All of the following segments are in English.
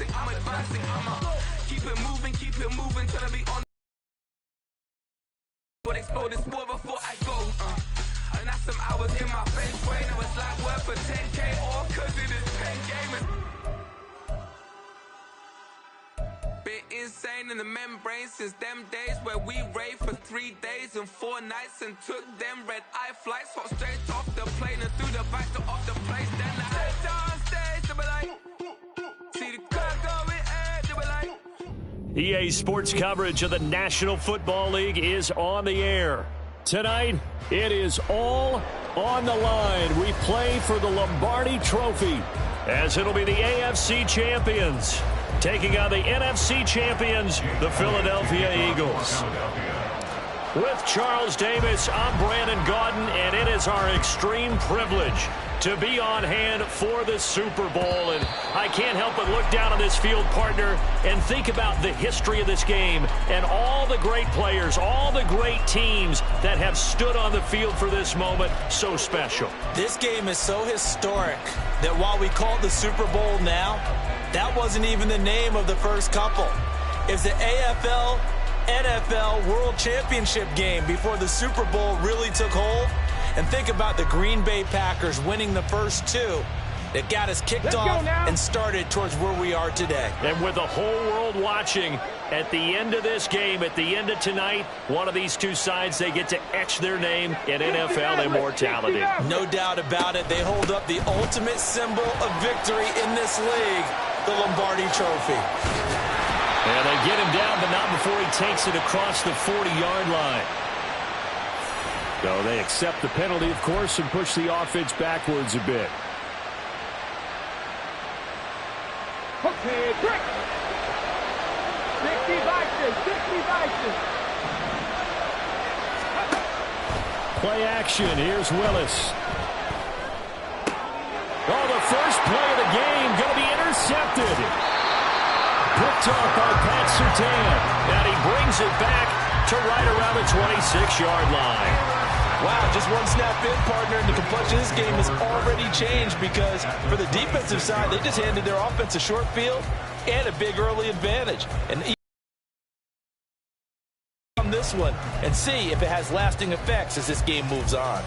I'm advancing, keep it moving, till I be on. But explode this war before I go. And that's some hours in my face brain. I was like work for 10K, all cause it is pen gaming. Been insane in the membrane since them days where we raved for 3 days and 4 nights and took them red eye flights, hot straight off the plane and through the back door of the place. Then I head downstairs, they were like, see the car going, they were like. EA Sports coverage of the National Football League is on the air. Tonight, it is all on the line. We play for the Lombardi Trophy, as it'll be the AFC champions taking on the NFC champions, the Philadelphia Eagles. With Charles Davis, I'm Brandon Gaudin, and it is our extreme privilege to be on hand for the Super Bowl. And I can't help but look down on this field, partner, and think about the history of this game and all the great players, all the great teams that have stood on the field for this moment. So special. This game is so historic that while we call it the Super Bowl now, that wasn't even the name of the first couple. It's the AFL NFL World Championship game before the Super Bowl really took hold. And think about the Green Bay Packers winning the first two that got us kicked off and started towards where we are today. And with the whole world watching, at the end of this game, at the end of tonight, one of these two sides, they get to etch their name in NFL immortality. No doubt about it. They hold up the ultimate symbol of victory in this league, the Lombardi Trophy. And they get him down, but not before he takes it across the 40-yard line. So they accept the penalty, of course, and push the offense backwards a bit. Okay, quick! 60 vices! Play action. Here's Willis. Oh, the first play of the game going to be intercepted. Picked off by Pat Surtain. And he brings it back to right around the 26-yard line. Wow, just one snap in, partner, and the complexion of this game has already changed because for the defensive side, they just handed their offense a short field and a big early advantage. And on this one and see if it has lasting effects as this game moves on.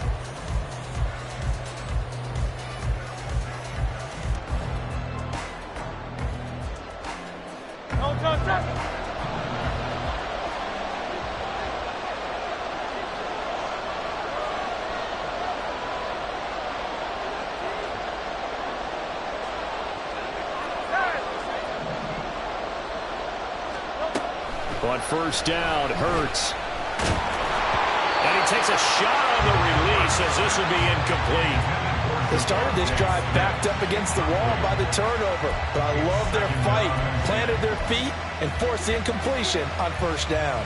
On first down, Hurts. And he takes a shot on the release as this will be incomplete. They started this drive backed up against the wall by the turnover, but I love their fight, planted their feet, and forced the incompletion on first down.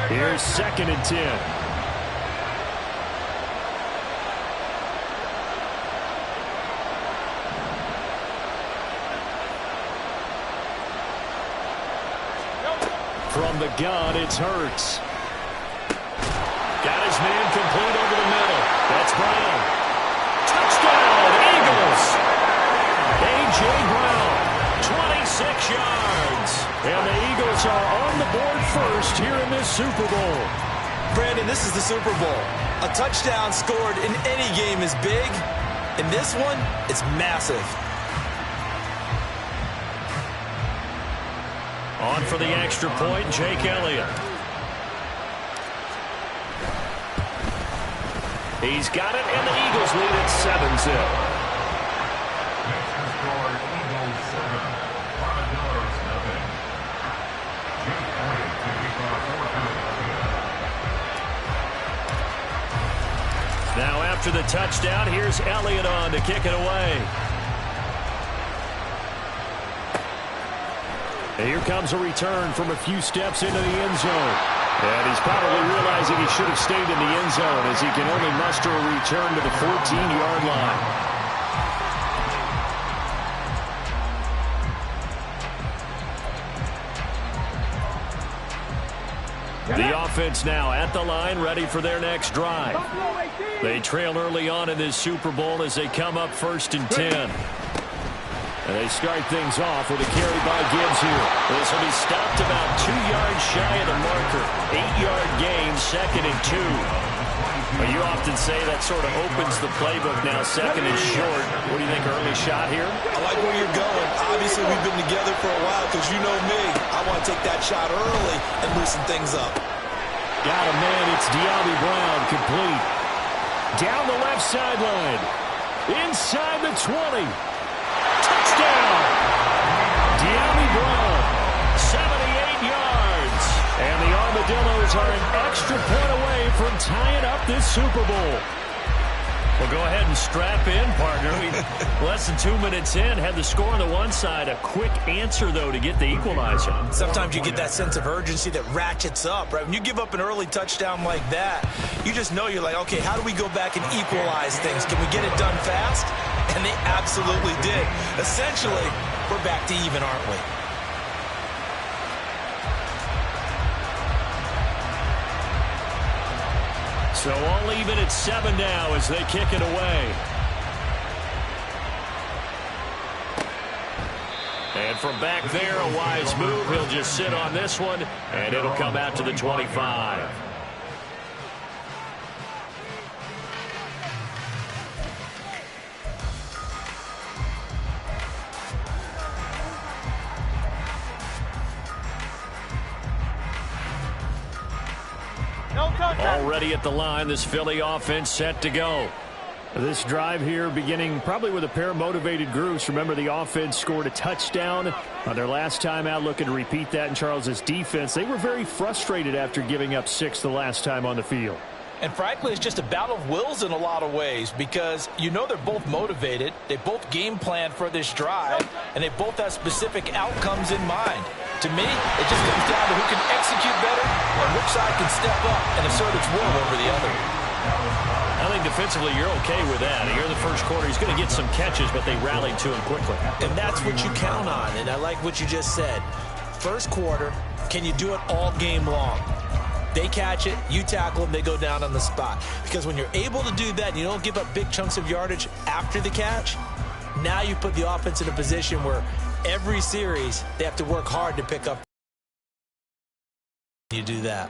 Here's 2nd and 10. From the gun, it's Hurts. Got his man complete over the middle. That's Brown. Touchdown, Eagles! A.J. Brown, 26 yards. And the Eagles are on the board first here in this Super Bowl. Brandon, this is the Super Bowl. A touchdown scored in any game is big. In this one, it's massive. On for the extra point, Jake Elliott. He's got it, and the Eagles lead at 7-0. Now after the touchdown, here's Elliott on to kick it away. And here comes a return from a few steps into the end zone. And he's probably realizing he should have stayed in the end zone as he can only muster a return to the 14-yard line. The offense now at the line, ready for their next drive. They trail early on in this Super Bowl as they come up 1st and 10. And they start things off with a carry by Gibbs here. This will be stopped about 2 yards shy of the marker. 8-yard gain, 2nd and 2. Well, you often say that sort of opens the playbook now, 2nd and short. What do you think, early shot here? I like where you're going. Obviously, we've been together for a while because you know me. I want to take that shot early and loosen things up. Got a man. It's De'Ami Brown, complete. Down the left sideline. Inside the 20. Touchdown! De'Ami Brown, 78 yards. And the Armadillos are an extra point away from tying up this Super Bowl. Well, go ahead and strap in, partner. Less than 2 minutes in, had the score on the one side. A quick answer, though, to get the equalizer. Sometimes you get that sense of urgency that ratchets up, right? When you give up an early touchdown like that, you just know you're like, okay, how do we go back and equalize things? Can we get it done fast? And they absolutely did. Essentially, we're back to even, aren't we? So all even at 7 now as they kick it away. And from back there, a wise move. He'll just sit on this one, and it'll come out to the 25. Already at the line, this Philly offense set to go. This drive here beginning probably with a pair of motivated groups. Remember, the offense scored a touchdown on their last time out, looking to repeat that in Charles's defense. They were very frustrated after giving up 6 the last time on the field. And frankly, it's just a battle of wills in a lot of ways because you know they're both motivated. They both game plan for this drive, and they both have specific outcomes in mind. To me, it just comes down to who can execute better and which side can step up and assert its will over the other. I think defensively you're okay with that. Here in the first quarter, he's going to get some catches, but they rallied to him quickly. And that's what you count on, and I like what you just said. First quarter, can you do it all game long? They catch it, you tackle them, they go down on the spot. Because when you're able to do that and you don't give up big chunks of yardage after the catch, now you put the offense in a position where every series they have to work hard to pick up. You do that.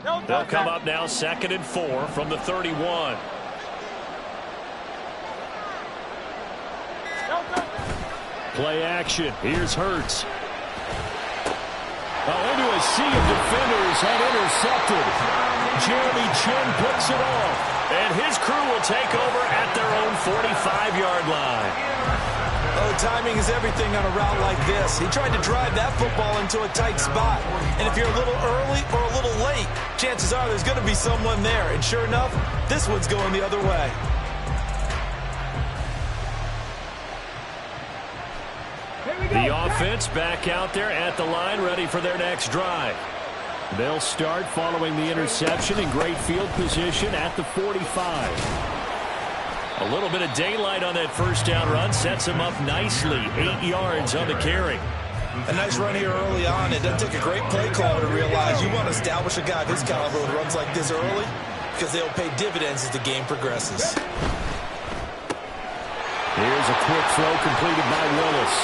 They'll come up now 2nd and 4 from the 31. Play action. Here's Hurts. Into a sea of defenders and intercepted. Jeremy Chin picks it off. And his crew will take over at their own 45-yard line. Oh, timing is everything on a route like this. He tried to drive that football into a tight spot. And if you're a little early or a little late, chances are there's going to be someone there. And sure enough, this one's going the other way. The offense back out there at the line, ready for their next drive. They'll start following the interception in great field position at the 45. A little bit of daylight on that first down run sets him up nicely. 8 yards on the carry. A nice run here early on. It doesn't take a great play caller to realize you want to establish a guy of his caliber who runs like this early because they'll pay dividends as the game progresses. Here's a quick throw completed by Willis.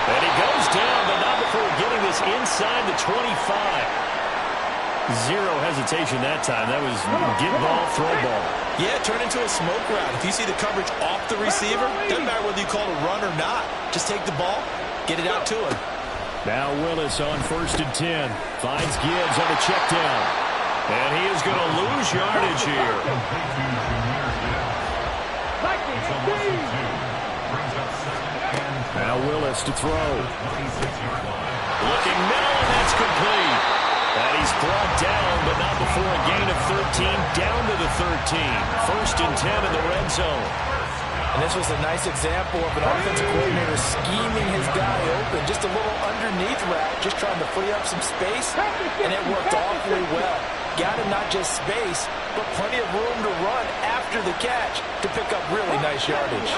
And he goes down, but not before getting this inside the 25. Zero hesitation that time. That was get ball, throw ball. Yeah, turn into a smoke route. If you see the coverage off the receiver, doesn't matter whether you call it a run or not. Just take the ball, get it out to him. Now Willis on 1st and 10. Finds Gibbs on the check down. And he is going to lose yardage here. Now Willis to throw. Looking middle, and that's complete. And he's brought down, but not before a gain of 13, down to the 13. 1st and 10 in the red zone. And this was a nice example of an offensive coordinator scheming his guy open. Just a little underneath route, just trying to free up some space, and it worked awfully well. Got him not just space, but plenty of room to run after the catch to pick up really nice yardage.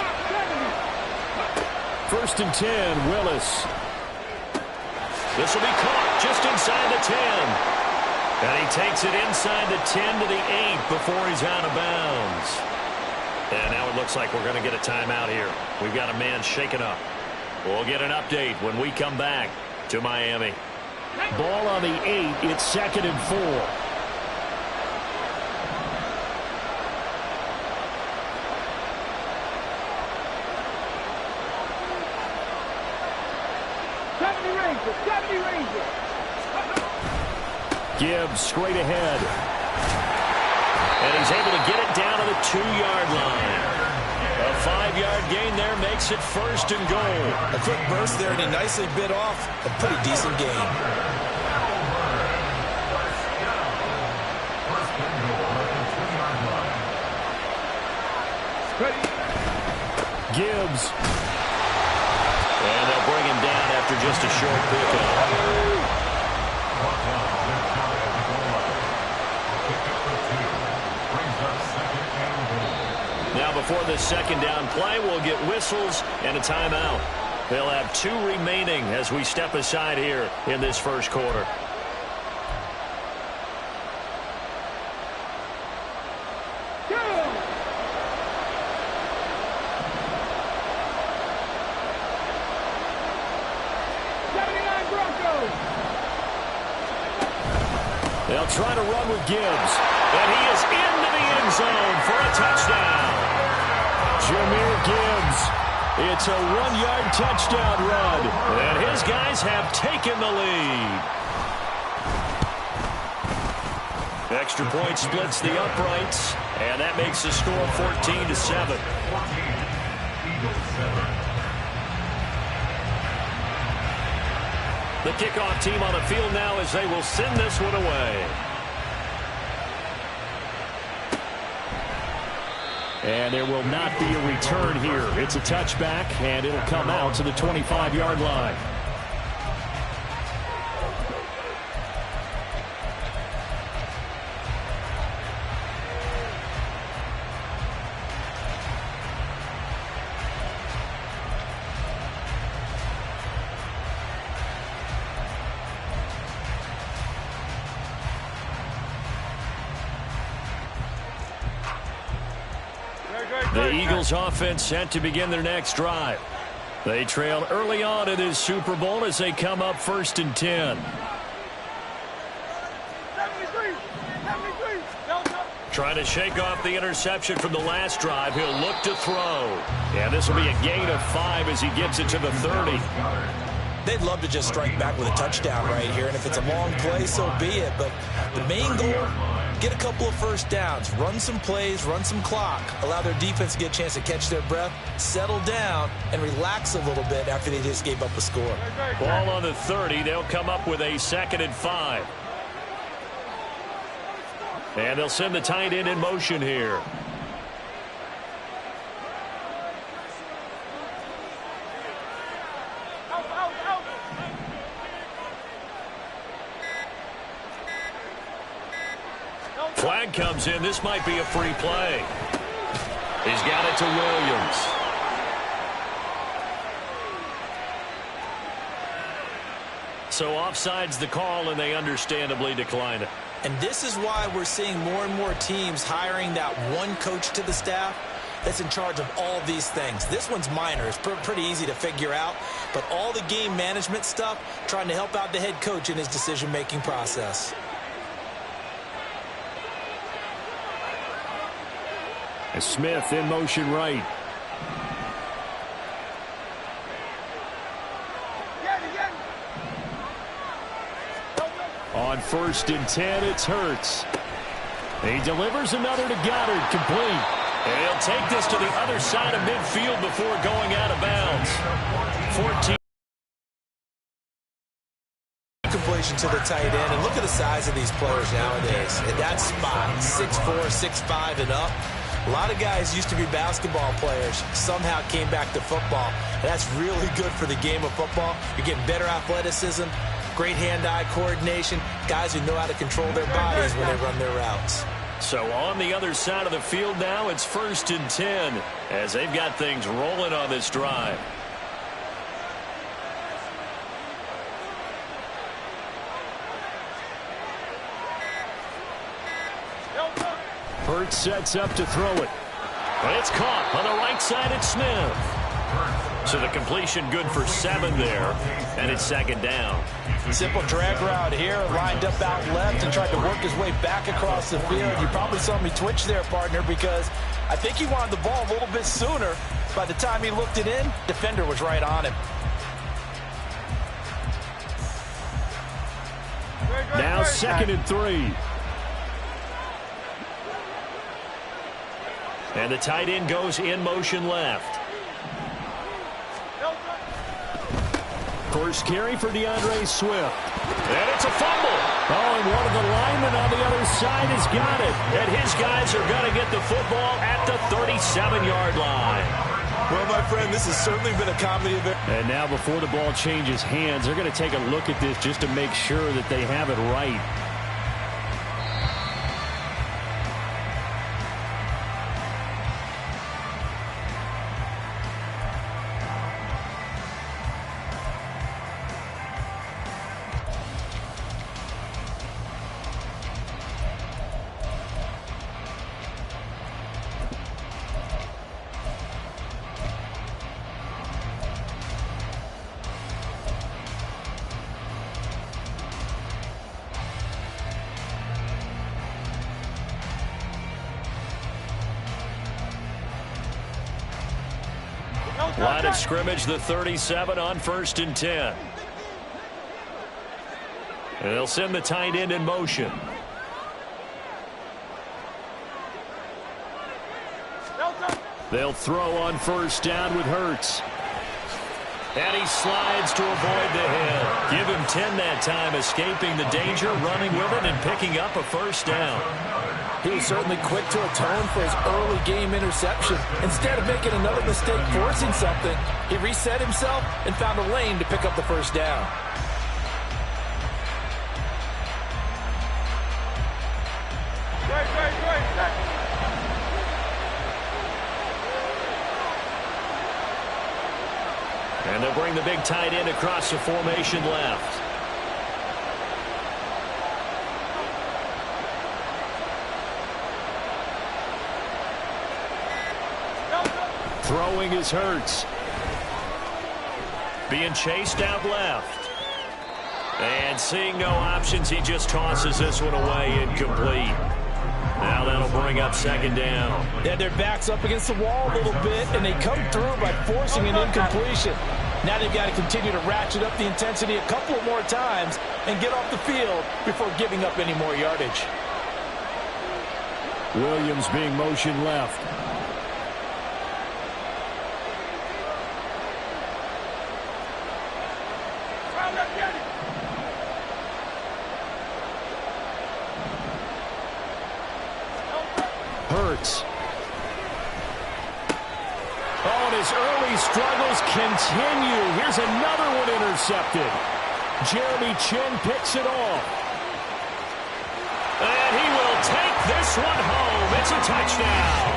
1st and 10, Willis. This will be caught just inside the 10. And he takes it inside the 10 to the 8 before he's out of bounds. And now it looks like we're going to get a timeout here. We've got a man shaken up. We'll get an update when we come back to Miami. Ball on the 8. It's 2nd and 4. Gibbs straight ahead. And he's able to get it down to the 2-yard line. A 5-yard gain there makes it 1st and goal. A quick burst there, and he nicely bit off a pretty decent gain. Gibbs. And they'll bring him down after just a short pickup. Now before this 2nd down play, we'll get whistles and a timeout. They'll have 2 remaining as we step aside here in this 1st quarter. They'll try to run with Gibbs. And he is into the end zone for a touchdown. Jahmyr Gibbs. It's a 1-yard touchdown run. And his guys have taken the lead. Extra point splits the uprights. And that makes the score 14-7. The kickoff team on the field now as they will send this one away. And there will not be a return here. It's a touchback, and it'll come out to the 25-yard line. The Eagles offense set to begin their next drive. They trailed early on in this Super Bowl as they come up 1st and 10. Trying to shake off the interception from the last drive. He'll look to throw. And this will be a gain of 5 as he gets it to the 30. They'd love to just strike back with a touchdown right here. And if it's a long play, so be it. But the main goal, get a couple of first downs, run some plays, run some clock, allow their defense to get a chance to catch their breath, settle down, and relax a little bit after they just gave up a score. Ball on the 30. They'll come up with a 2nd and 5. And they'll send the tight end in motion here. Flag comes in. This might be a free play. He's got it to Williams. So offside's the call, and they understandably decline it. And this is why we're seeing more and more teams hiring that one coach to the staff that's in charge of all these things. This one's minor. It's pretty easy to figure out. But all the game management stuff, trying to help out the head coach in his decision-making process. Smith in motion right. On 1st and 10, it's Hurts. He delivers another to Goddard, complete. And he'll take this to the other side of midfield before going out of bounds. 14. Completion to the tight end. And look at the size of these players nowadays. At that spot, 6'4", 6'5", and up. A lot of guys used to be basketball players, somehow came back to football. And that's really good for the game of football. You're getting better athleticism, great hand-eye coordination, guys who know how to control their bodies when they run their routes. So on the other side of the field now, it's 1st and 10 as they've got things rolling on this drive. Hurts sets up to throw it. It's caught on the right side at Smith. So the completion good for 7 there, and it's second down. Simple drag route here, lined up out left and tried to work his way back across the field. You probably saw me twitch there, partner, because I think he wanted the ball a little bit sooner. By the time he looked it in, defender was right on him. Now 2nd and 3. And the tight end goes in motion left. First carry for DeAndre Swift. And it's a fumble. Oh, and one of the linemen on the other side has got it. And his guys are going to get the football at the 37-yard line. Well, my friend, this has certainly been a comedy of errors. And now before the ball changes hands, they're going to take a look at this just to make sure that they have it right. Line of scrimmage, the 37 on 1st and 10. And they'll send the tight end in motion. They'll throw on 1st down with Hurts. And he slides to avoid the hit. Give him 10 that time, escaping the danger, running with it, and picking up a 1st down. He was certainly quick to atone for his early game interception. Instead of making another mistake forcing something, he reset himself and found a lane to pick up the 1st down. And they'll bring the big tight end across the formation left. Throwing is Hurts. Being chased out left. And seeing no options, he just tosses this one away, incomplete. Now that'll bring up 2nd down. Yeah, their back's up against the wall a little bit, and they come through by forcing an incompletion. Now they've got to continue to ratchet up the intensity a couple of more times and get off the field before giving up any more yardage. Williams being motion left. Hurts. Oh, and his early struggles continue. Here's another one intercepted. Jeremy Chin picks it off. And he will take this one home. It's a touchdown.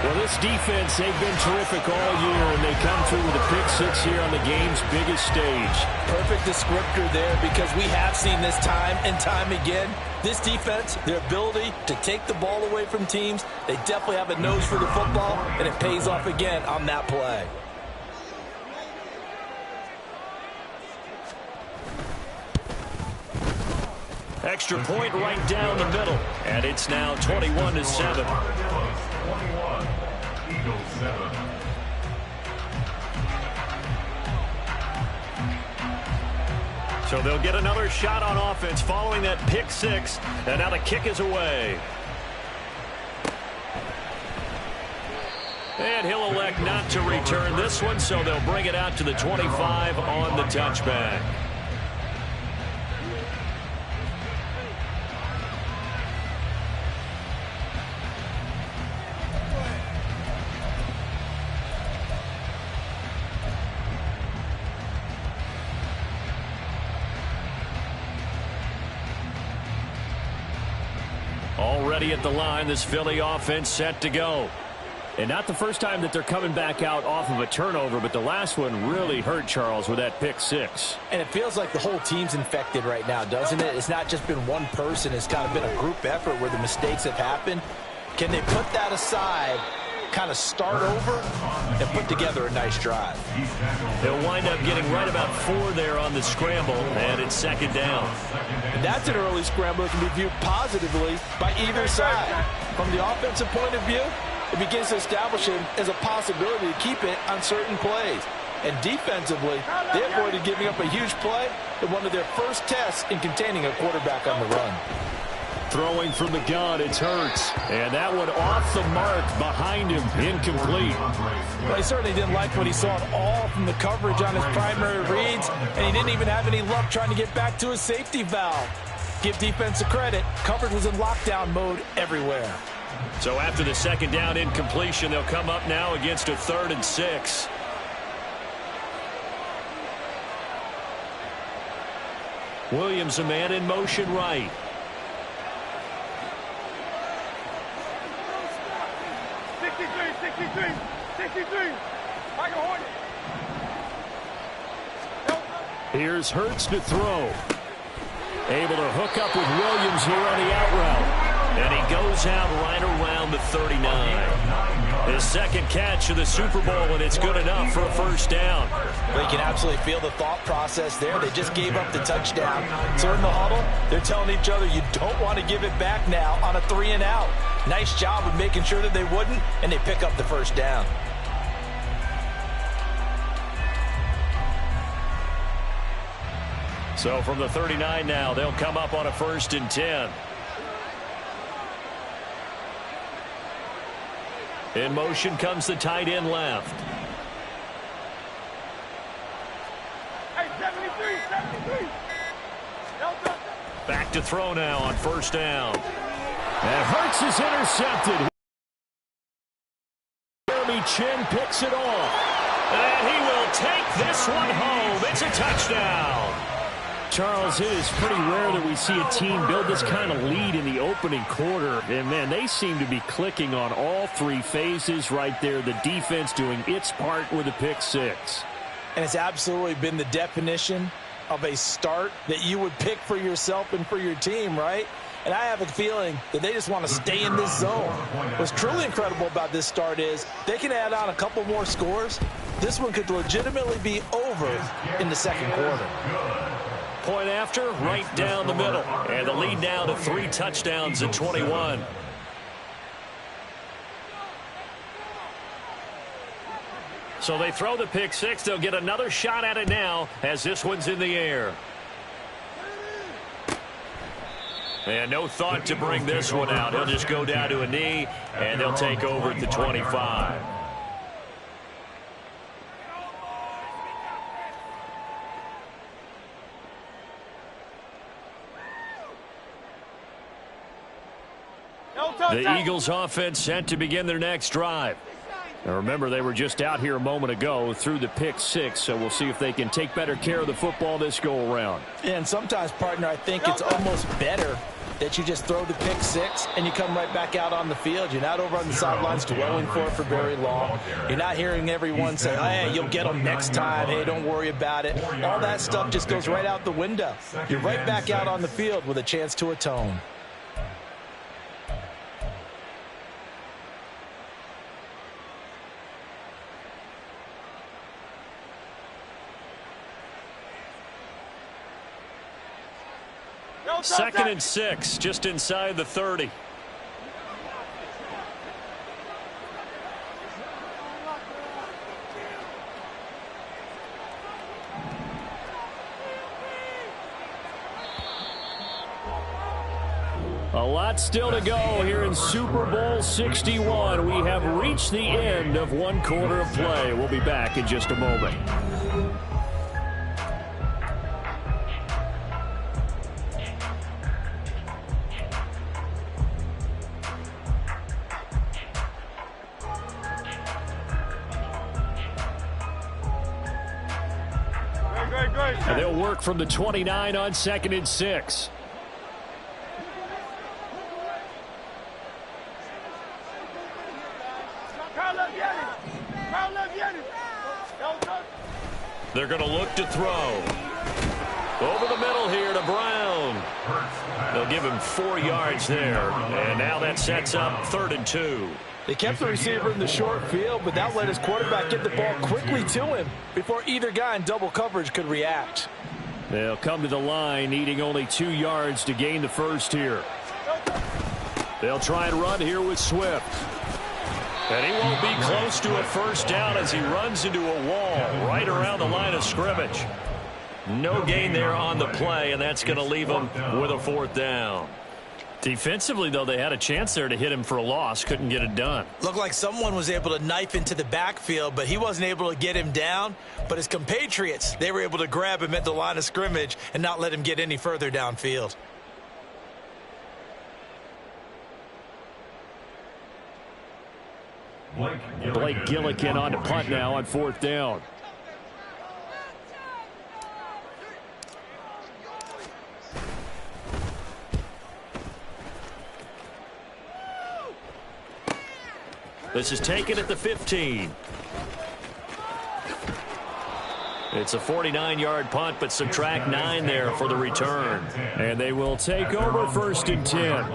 Well, this defense, they've been terrific all year, and they come through with a pick 6 here on the game's biggest stage. Perfect descriptor there, because we have seen this time and time again. This defense, their ability to take the ball away from teams, they definitely have a nose for the football, and it pays off again on that play. Extra point right down the middle, and it's now 21-7. So they'll get another shot on offense following that pick 6, and now the kick is away. And he'll elect not to return this one, so they'll bring it out to the 25 on the touchback. Already at the line, this Philly offense set to go. And not the first time that they're coming back out off of a turnover, but the last one really hurt Charles with that pick 6. And it feels like the whole team's infected right now, doesn't it? It's not just been one person. It's kind of been a group effort where the mistakes have happened. Can they put that aside kind of start over and put together a nice drive. They'll wind up getting right about 4 there on the scramble, and it's second down. And that's an early scramble that can be viewed positively by either side. From the offensive point of view, it begins to establish it as a possibility to keep it on certain plays. And defensively, they avoided giving up a huge play in one of their first tests in containing a quarterback on the run. Throwing from the gun, it's Hurts. And that one off the mark behind him, incomplete. Well, he certainly didn't like what he saw at all from the coverage on his primary reads, and he didn't even have any luck trying to get back to his safety valve. Give defense a credit. Coverage was in lockdown mode everywhere. So after the second down incompletion, they'll come up now against a 3rd and 6. Williams, a man in motion right. Here's Hurts to throw. Able to hook up with Williams here on the out route. And he goes out right around the 39. His second catch of the Super Bowl, and it's good enough for a first down. Well, you can absolutely feel the thought process there. They just gave up the touchdown. So in the huddle, they're telling each other, you don't want to give it back now on a 3 and out. Nice job of making sure that they wouldn't, and they pick up the first down. So from the 39 now, they'll come up on a 1st and 10. In motion comes the tight end left. Hey, 73. Back to throw now on 1st down. And Hurts is intercepted. Jeremy Chin picks it off. And he will take this one home. It's a touchdown. Charles, it is pretty rare that we see a team build this kind of lead in the opening quarter. And, man, they seem to be clicking on all 3 phases right there. The defense doing its part with a pick 6. And it's absolutely been the definition of a start that you would pick for yourself and for your team, right? And I have a feeling that they just want to stay in this zone. What's truly incredible about this start is they can add on a couple more scores. This one could legitimately be over in the second quarter. Point after, right down the middle. And the lead now to 3 touchdowns at 21. So they throw the pick 6. They'll get another shot at it now as this one's in the air. And no thought to bring this one out. He'll just go down to a knee, and they'll take over at the 25. The Eagles offense set to begin their next drive. Now remember, they were just out here a moment ago through the pick 6, so we'll see if they can take better care of the football this go around. And sometimes, partner, I think it's almost better that you just throw the pick 6 and you come right back out on the field. You're not over on the sidelines dwelling for it for very long. You're not hearing everyone say, hey, you'll get them next time. Hey, don't worry about it. All that stuff just goes right out the window. You're right back out on the field with a chance to atone. Second and 6, just inside the 30. A lot still to go here in Super Bowl 61. We have reached the end of one quarter of play. We'll be back in just a moment. And they'll work from the 29 on 2nd and 6. They're going to look to throw. Over the middle here to Brown. They'll give him 4 yards there. And now that sets up 3rd and 2. They kept the receiver in the short field, but that let his quarterback get the ball quickly to him before either guy in double coverage could react. They'll come to the line, needing only 2 yards to gain the first here. They'll try and run here with Swift. And he won't be close to a first down as he runs into a wall right around the line of scrimmage. No gain there on the play, and that's going to leave him with a 4th down. Defensively, though, they had a chance there to hit him for a loss. Couldn't get it done. Looked like someone was able to knife into the backfield, but he wasn't able to get him down. But his compatriots, they were able to grab him at the line of scrimmage and not let him get any further downfield. Blake Gillikin on to punt now on 4th down. This is taken at the 15. It's a 49-yard punt, but subtract 9 there for the return. And they will take over 1st and 10.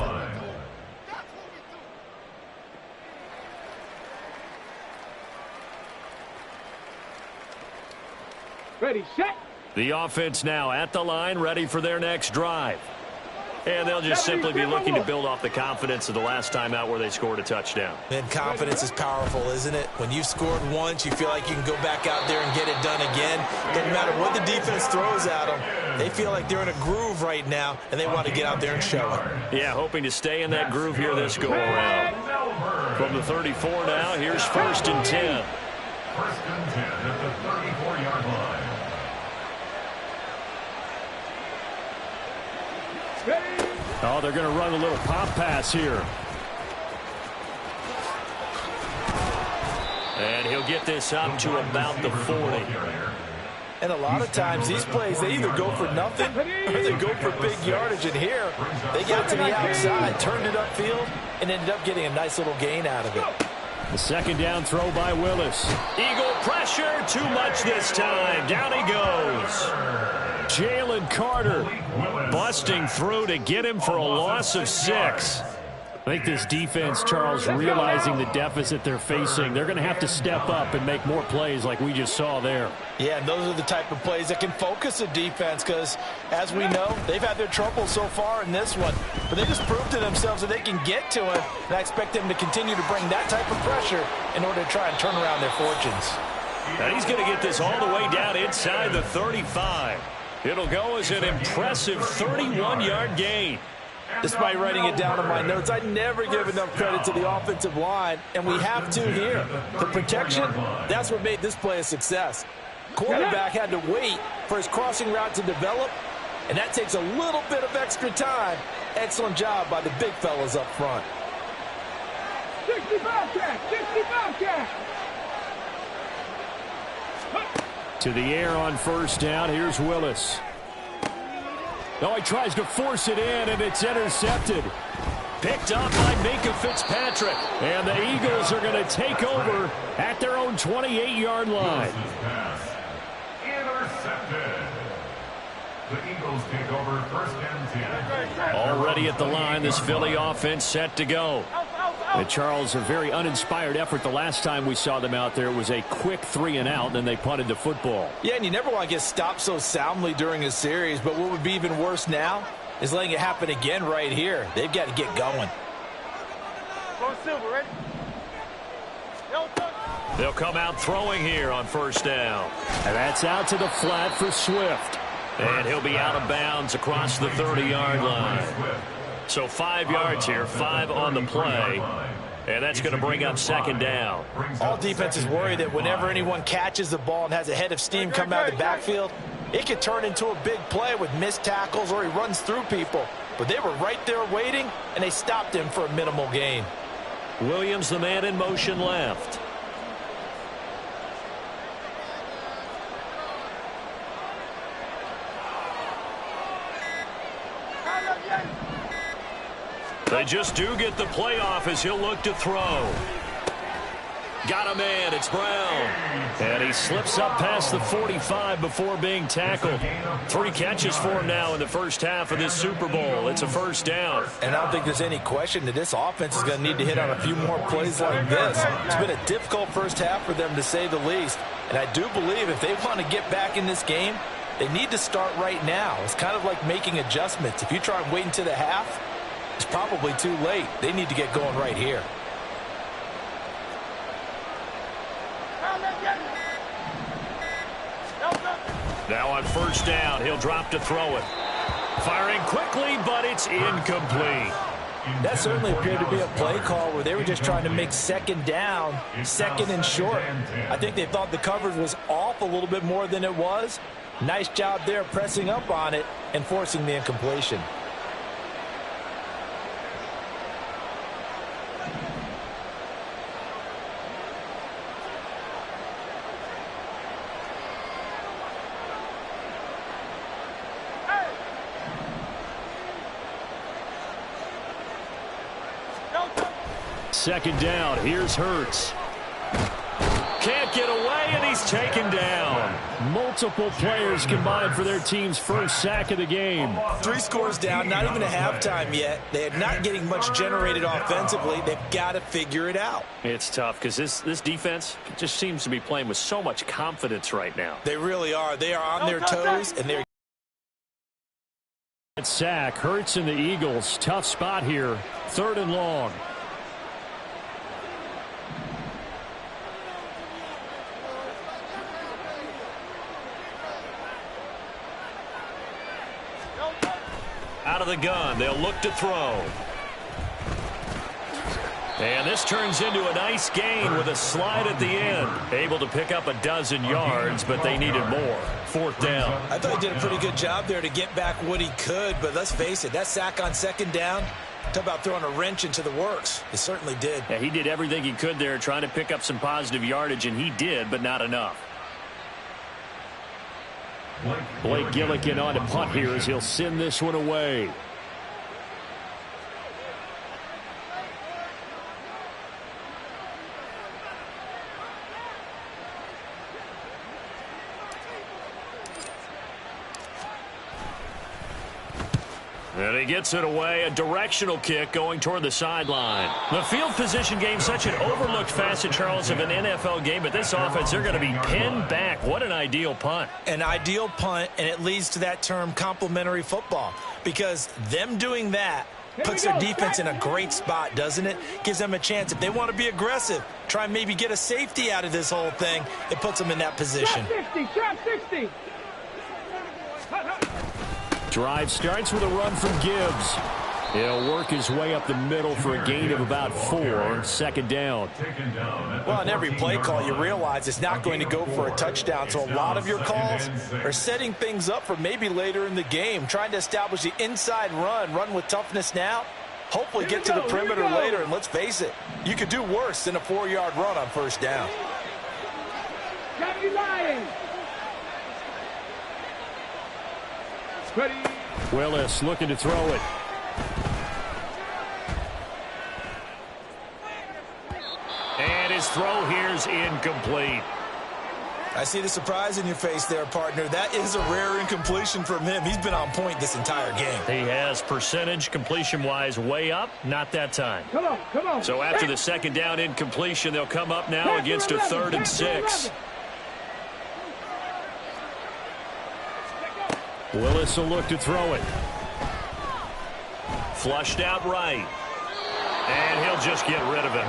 Ready, set. The offense now at the line, ready for their next drive. And they'll just simply be looking to build off the confidence of the last time out where they scored a touchdown. And confidence is powerful, isn't it? When you've scored once, you feel like you can go back out there and get it done again. Doesn't matter what the defense throws at them. They feel like they're in a groove right now, and they want to get out there and show it. Yeah, hoping to stay in that groove here this go-around. From the 34 now, here's 1st and 10. 1st and 10 at the 34-yard line. Oh, they're going to run a little pop pass here. And he'll get this up to about the 40. And a lot of times these plays, they either go for nothing or they go for big yardage. And here, they got to the outside, turned it upfield, and ended up getting a nice little gain out of it. The 2nd down throw by Willis. Eagle pressure, too much this time. Down he goes. Jalen Carter busting through to get him for a loss of 6. I think this defense, Charles, realizing the deficit they're facing, they're going to have to step up and make more plays like we just saw there. Yeah, and those are the type of plays that can focus a defense because, as we know, they've had their trouble so far in this one. But they just proved to themselves that they can get to him, and I expect them to continue to bring that type of pressure in order to try and turn around their fortunes. And he's going to get this all the way down inside the 35. It'll go as an impressive 31-yard gain. Despite writing it down in my notes, I never give enough credit to the offensive line, and we have to here. The protection, that's what made this play a success. Quarterback had to wait for his crossing route to develop, and that takes a little bit of extra time. Excellent job by the big fellas up front. 65 catch, 65 catch. To the air on 1st down. Here's Willis. Oh, he tries to force it in, and it's intercepted. Picked up by Minkah Fitzpatrick. And the Eagles are going to take over at their own 28-yard line. Intercepted. The Eagles take over 1st and 10. Already at the line, this Philly offense set to go. And Charles, a very uninspired effort. The last time we saw them out there was a quick 3-and-out, and then they punted the football. Yeah, and you never want to get stopped so soundly during a series, but what would be even worse now is letting it happen again right here. They've got to get going. They'll come out throwing here on 1st down. And that's out to the flat for Swift. And he'll be out of bounds across the 30-yard line. So 5 yards here, 5 on the play. And that's going to bring up 2nd down. All defenses worry that whenever anyone catches the ball and has a head of steam come out of the backfield, it could turn into a big play with missed tackles or he runs through people. But they were right there waiting, and they stopped him for a minimal gain. Williams, the man in motion left. They just do get the playoff as he'll look to throw. Got a man. It's Brown. And he slips up past the 45 before being tackled. 3 catches for him now in the first half of this Super Bowl. It's a first down. And I don't think there's any question that this offense is going to need to hit on a few more plays like this. It's been a difficult first half for them, to say the least. And I do believe if they want to get back in this game, they need to start right now. It's kind of like making adjustments. If you try and wait until the half, it's probably too late. They need to get going right here. Now on first down, he'll drop to throw it. Firing quickly, but it's incomplete. That certainly appeared to be a play call where they were just trying to make second down, second and short. I think they thought the coverage was off a little bit more than it was. Nice job there pressing up on it and forcing the incompletion. Second down, here's Hurts. Can't get away, and he's taken down. Multiple players combined for their team's first sack of the game. 3 scores down, not even a halftime yet. They are not getting much generated offensively. They've got to figure it out. It's tough because this defense just seems to be playing with so much confidence right now. They really are. They are on their toes, and they're sack. Hurts and the Eagles. Tough spot here. 3rd and long. Out of the gun, they'll look to throw. And this turns into a nice gain with a slide at the end. Able to pick up a dozen yards, but they needed more. 4th down. I thought he did a pretty good job there to get back what he could, but let's face it, that sack on second down, talk about throwing a wrench into the works. It certainly did. Yeah, he did everything he could there trying to pick up some positive yardage, and he did, but not enough. Blake Gillikin on to punt here as he'll send this one away. And he gets it away. A directional kick going toward the sideline. The field position game, such an overlooked facet, Charles, of an NFL game. But this offense, they're going to be pinned back. What an ideal punt. An ideal punt, and it leads to that term complementary football. Because them doing that puts their defense in a great spot, doesn't it? Gives them a chance. If they want to be aggressive, try and maybe get a safety out of this whole thing, it puts them in that position. Trap 60. Drive starts with a run from Gibbs. He'll work his way up the middle for a gain of about 4. 2nd down. Well, on every play call, you realize it's not going to go for a touchdown. So a lot of your calls are setting things up for maybe later in the game, trying to establish the inside run with toughness now. Hopefully get to the perimeter later, and let's face it, you could do worse than a 4-yard run on first down. Ready. Willis looking to throw it. And his throw here's incomplete. I see the surprise in your face there, partner. That is a rare incompletion from him. He's been on point this entire game. He has percentage completion-wise way up. Not that time. Come on. So after the 2nd down incompletion, they'll come up now against a 3rd and 6. Willis will look to throw it. Flushed out right. And he'll just get rid of it.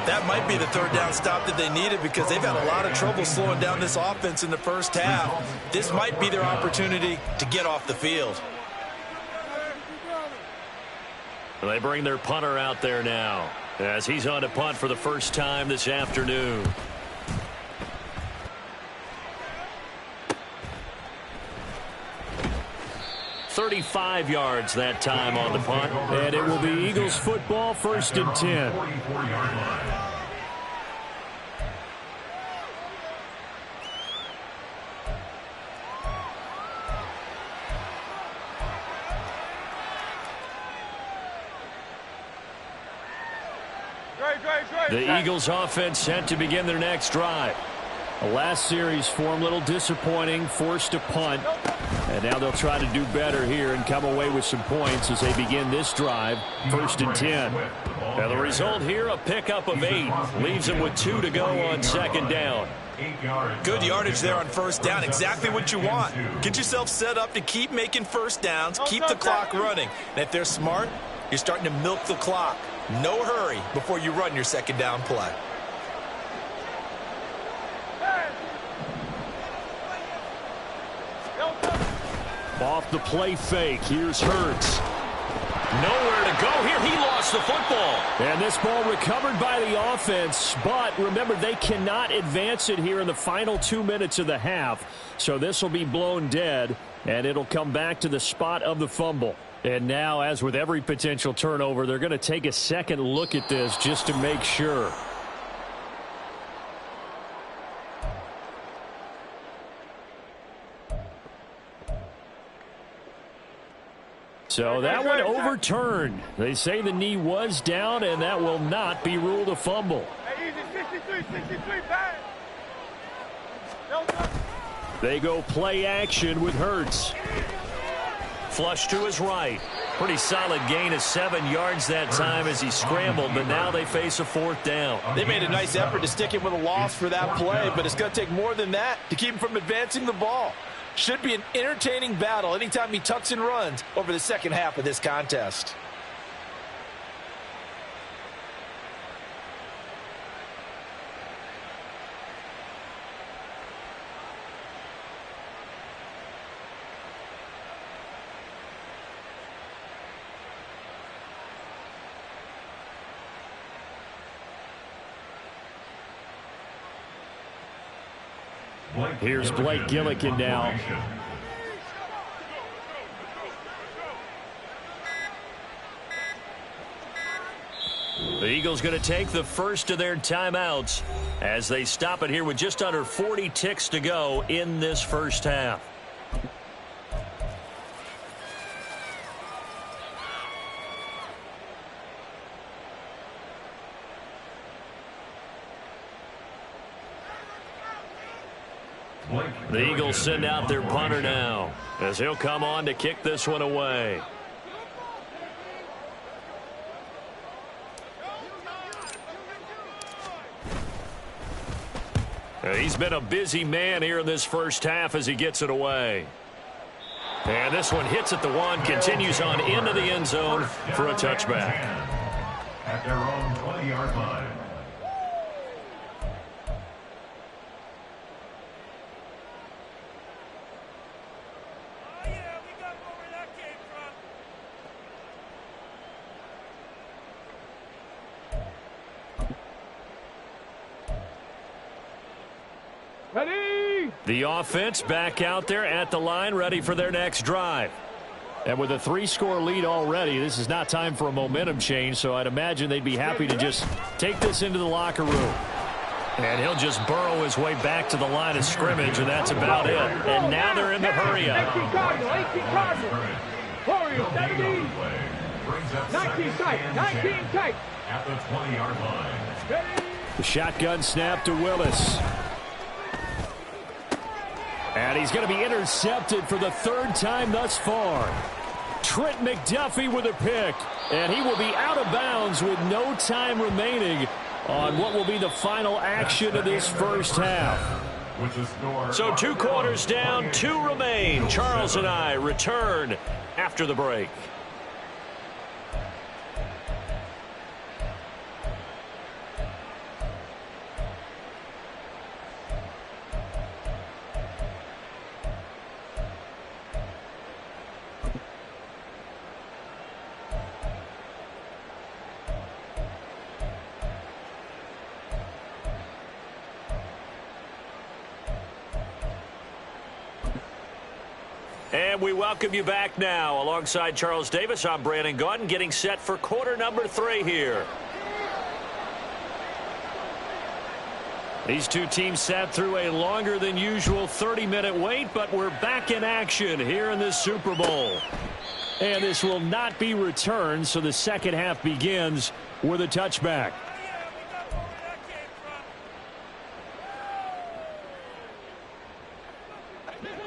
That might be the 3rd down stop that they needed because they've had a lot of trouble slowing down this offense in the first half. This might be their opportunity to get off the field. They bring their punter out there now as he's on to punt for the first time this afternoon. 35 yards that time on the punt. And it will be Eagles football, 1st and 10. The Eagles offense set to begin their next drive. The last series for them, a little disappointing, forced to punt. And now they'll try to do better here and come away with some points as they begin this drive, 1st and 10. Now the result here, a pickup of 8. Leaves them with 2 to go on 2nd down. Good yardage there on 1st down. Exactly what you want. Get yourself set up to keep making 1st downs, keep the clock running. And if they're smart, you're starting to milk the clock. No hurry before you run your 2nd down play. Off the play fake, here's Hurts. Nowhere to go here. He lost the football. And this ball recovered by the offense. But remember, they cannot advance it here in the final 2 minutes of the half. So this will be blown dead, and it'll come back to the spot of the fumble. And now, as with every potential turnover, they're going to take a second look at this just to make sure. So that one overturned. They say the knee was down, and that will not be ruled a fumble. They go play action with Hurts. Flush to his right. Pretty solid gain of 7 yards that time as he scrambled, but now they face a 4th down. They made a nice effort to stick him with a loss for that play, but it's going to take more than that to keep him from advancing the ball. Should be an entertaining battle anytime he tucks and runs over the second half of this contest. Here's Blake Gillikin now. The Eagles going to take the first of their timeouts as they stop it here with just under 40 ticks to go in this first half. The Eagles send out their punter now as he'll come on to kick this one away. He's been a busy man here in this first half as he gets it away. And this one hits at the 1, continues on into the end zone for a touchback. At their own 20-yard line. Ready? The offense back out there at the line, ready for their next drive. And with a 3-score lead already, this is not time for a momentum change, so I'd imagine they'd be happy to just take this into the locker room. And he'll just burrow his way back to the line of scrimmage, and that's about it. And now they're in the hurry-up. 18 Cardinal. Warriors, 17. 19 tight. 19 tight. At the 20-yard line. Ready? The shotgun snap to Willis. And he's going to be intercepted for the 3rd time thus far. Trent McDuffie with a pick. And he will be out of bounds with no time remaining on what will be the final action of this first half. So 2 quarters down, 2 remain. Charles and I return after the break. And we welcome you back now. Alongside Charles Davis, I'm Brandon Gaudin, getting set for quarter number 3 here. These two teams sat through a longer than usual 30-minute wait, but we're back in action here in this Super Bowl. And this will not be returned, so the second half begins with a touchback.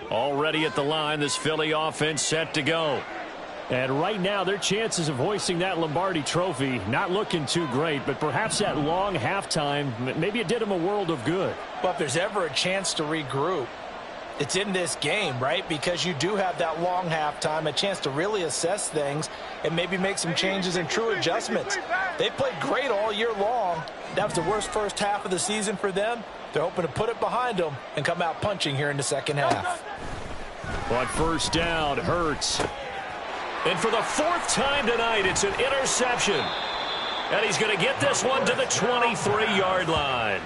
Already at the line, this Philly offense set to go. And right now, their chances of hoisting that Lombardi trophy not looking too great, but perhaps that long halftime, maybe it did them a world of good. But if there's ever a chance to regroup, it's in this game, right? Because you do have that long halftime, a chance to really assess things and maybe make some changes and true adjustments. They played great all year long. That was the worst first half of the season for them. They're hoping to put it behind them and come out punching here in the second half. On first down, Hurts. And for the fourth time tonight, it's an interception. And he's going to get this one to the 23-yard line.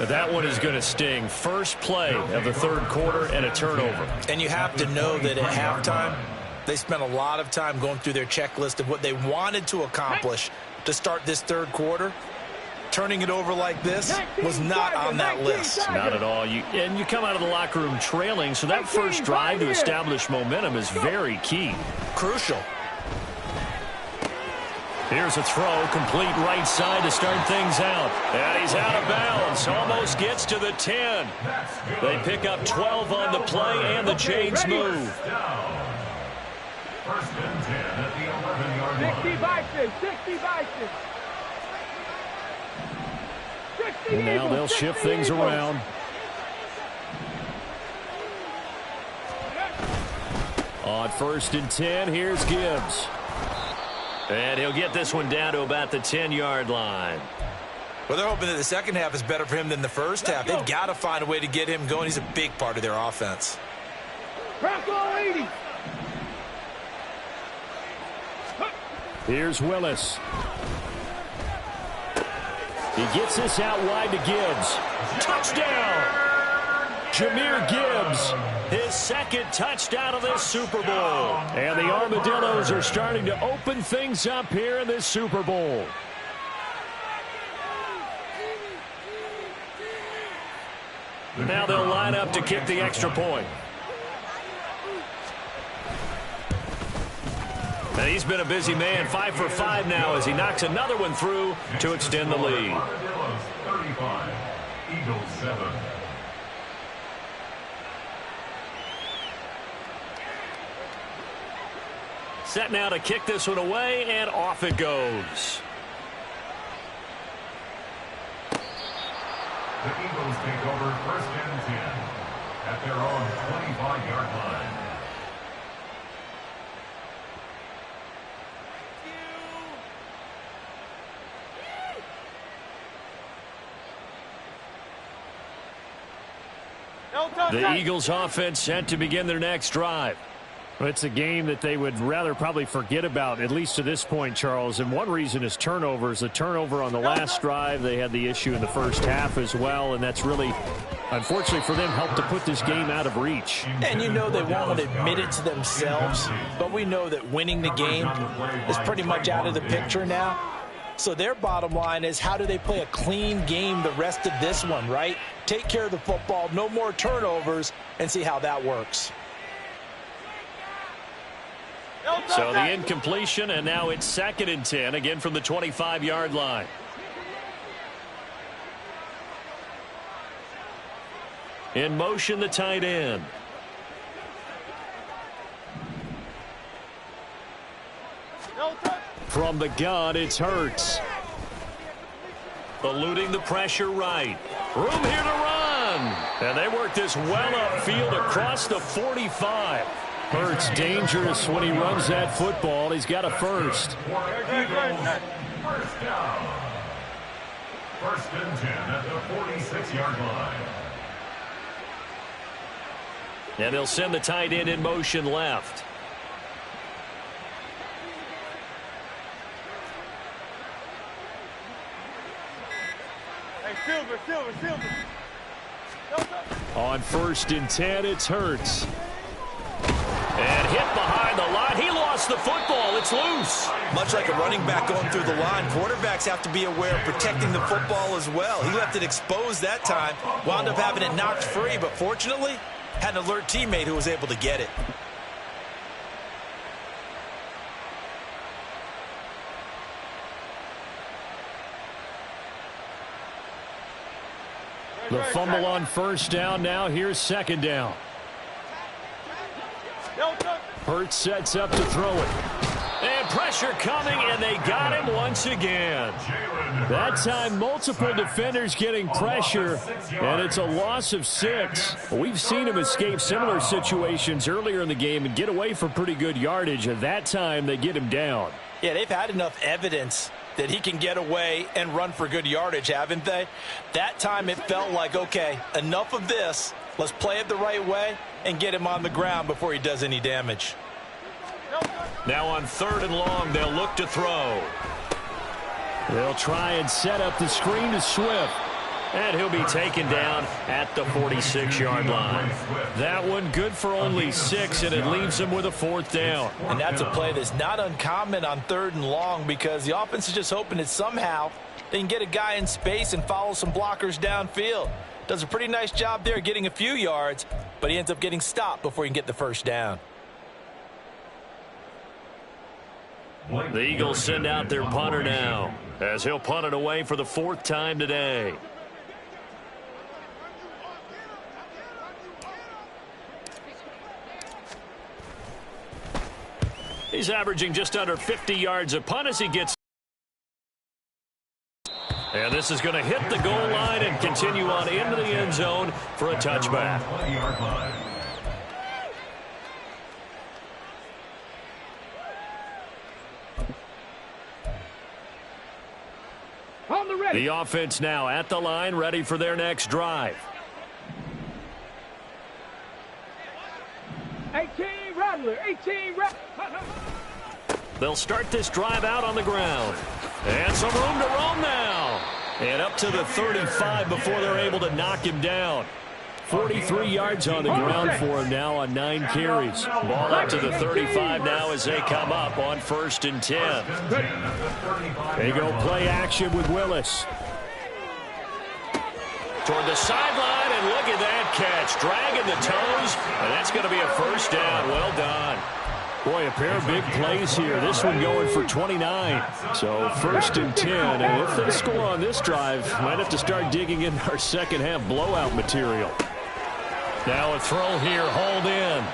That one is going to sting. First play of the third quarter and a turnover. And you have to know that at halftime, they spent a lot of time going through their checklist of what they wanted to accomplish to start this third quarter. Turning it over like this was not on that list. Not at all. You come out of the locker room trailing, so that first drive to establish momentum is very key. Crucial. Here's a throw, complete right side to start things out. And he's out of bounds, almost gets to the 10. They pick up 12 on the play, and the chains move. First and 10 at the 11-yard line. 60 by 6. And now they'll shift things around. On first and 10, here's Gibbs. And he'll get this one down to about the 10-yard line. Well, they're hoping that the second half is better for him than the first half. They've got to find a way to get him going. He's a big part of their offense. Bronco 80. Here's Willis. He gets this out wide to Gibbs. Touchdown! Jahmyr Gibbs, his second touchdown of this Super Bowl. And the Armadillos are starting to open things up here in this Super Bowl. Now they'll line up to kick the extra point. And he's been a busy man, 5 for 5 now as he knocks another one through to extend the lead. Armadillos 35, Eagles 7. Set now to kick this one away, and off it goes. The Eagles take over first and 10 at their own 25-yard line. The Eagles offense set to begin their next drive. It's a game that they would rather probably forget about, at least to this point, Charles. And one reason is turnovers. The turnover on the last drive, they had the issue in the first half as well. And that's really, unfortunately for them, helped to put this game out of reach. And you know they won't admit it to themselves, but we know that winning the game is pretty much out of the picture now. So their bottom line is, how do they play a clean game the rest of this one, right? Take care of the football, no more turnovers, and see how that works. So the incompletion, and now it's 2nd and 10, again from the 25-yard line. In motion, the tight end. From the gun, it's Hurts. Eluding the pressure right. Room here to run. And they work this well upfield across the 45. Hurts dangerous when he runs that football. He's got a first. First down. First and 10 at the 46-yard line. And they'll send the tight end in motion left. Silver. On first and 10, it's Hurts. And hit behind the line. He lost the football. It's loose. Much like a running back going through the line, quarterbacks have to be aware of protecting the football as well. He left it exposed that time, wound up having it knocked free, but fortunately, had an alert teammate who was able to get it. The fumble on first down. Now here's second down. Hurts sets up to throw it. And pressure coming, and they got him once again. That time, multiple defenders getting pressure, and it's a loss of 6. We've seen him escape similar situations earlier in the game and get away for pretty good yardage, and that time they get him down. Yeah, they've had enough evidence that he can get away and run for good yardage, haven't they? That time it felt like, okay, enough of this. Let's play it the right way and get him on the ground before he does any damage. Now on 3rd and long, they'll look to throw. They'll try and set up the screen to Swift. And he'll be taken down at the 46-yard line. That one good for only 6, and it leaves him with a 4th down. And that's a play that's not uncommon on 3rd and long because the offense is just hoping that somehow they can get a guy in space and follow some blockers downfield. Does a pretty nice job there getting a few yards, but he ends up getting stopped before he can get the 1st down. The Eagles send out their punter now, as he'll punt it away for the 4th time today. He's averaging just under 50 yards a punt as he gets. And this is going to hit the goal line and continue on into the end zone for a touchback. The offense now at the line, ready for their next drive. 18 Rattler, 18 Rattler. They'll start this drive out on the ground. And some room to roam now. And up to the 35 before they're able to knock him down. 43 yards on the ground for him now on 9 carries. Ball up to the 35 now as they come up on 1st and 10. They go play action with Willis. Toward the sideline, and look at that catch. Dragging the toes, and that's going to be a 1st down. Well done. Boy, a pair of big plays here. This one going for 29. So 1st and 10. And if they score on this drive, might have to start digging in our second half blowout material. Now a throw here, hauled in.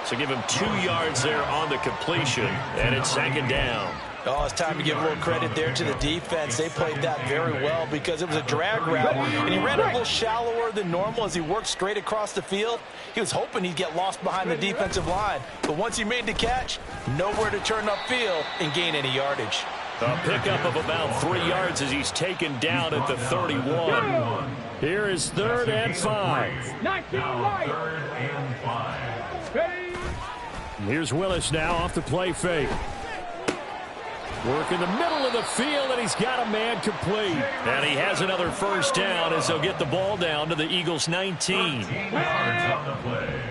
So give him 2 yards there on the completion. And it's 2nd down. Oh, it's time to give a little credit there to the defense. They played that very well because it was a drag route, and he ran a little shallower than normal as he worked straight across the field. He was hoping he'd get lost behind the defensive line, but once he made the catch, nowhere to turn upfield and gain any yardage. A pickup of about 3 yards as he's taken down at the 31. Here is 3rd and 5. 19 right. 3rd and 5. Here's Willis now off the play fake. Work in the middle of the field, and he's got a man complete. And he has another 1st down as they'll get the ball down to the Eagles' 19. 13 yards on the play.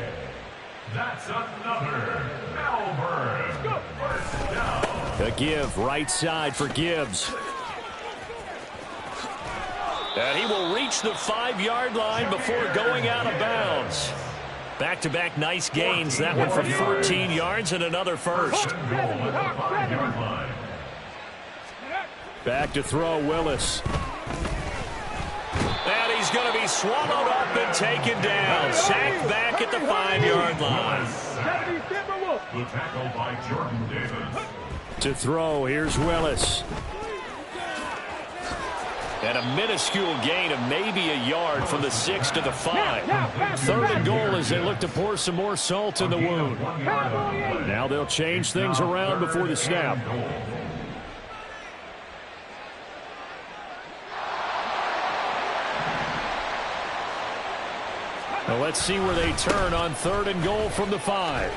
That's another Melbourne 1st down. A give right side for Gibbs. And he will reach the 5-yard line before going out of bounds. Back-to-back nice gains. That one for 14 yards and another 1st. Back to throw, Willis. And he's going to be swallowed up and taken down. Sacked back at the 5-yard line. The tackle by Jordan Davis. To throw, here's Willis. And a minuscule gain of maybe a yard from the 6 to the 5. 3rd and goal as they look to pour some more salt in the wound. Now they'll change things around before the snap. Now let's see where they turn on 3rd and goal from the 5.